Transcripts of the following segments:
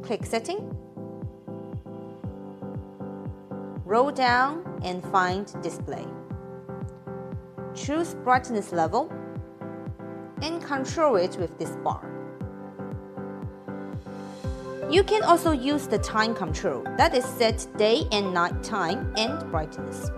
Click Setting. Roll down and find Display. Choose brightness level and control it with this bar. You can also use the time control, that is set day and night time and brightness.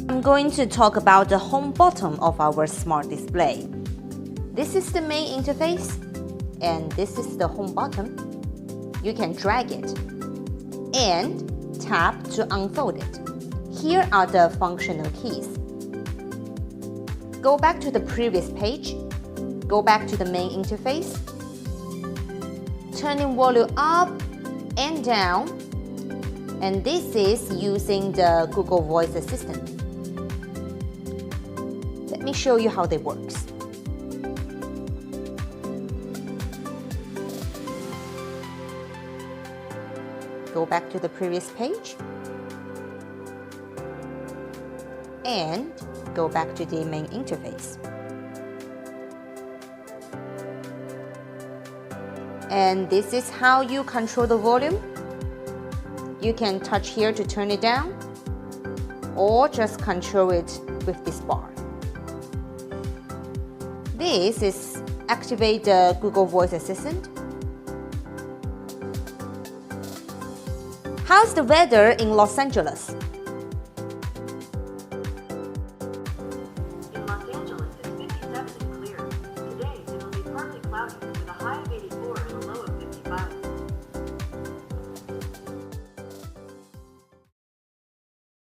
I'm going to talk about the home button of our smart display. This is the main interface, and this is the home button. You can drag it and tap to unfold it. Here are the functional keys. Go back to the previous page. Go back to the main interface. Turning volume up and down. And this is using the Google Voice Assistant. Let me show you how they works. Go back to the previous page and go back to the main interface. And this is how you control the volume. You can touch here to turn it down or just control it with this bar. This is activate the Google Voice Assistant. How's the weather in Los Angeles? In Los Angeles, it's 57 and clear. Today, it'll be partly cloudy with a high of 84 and a low of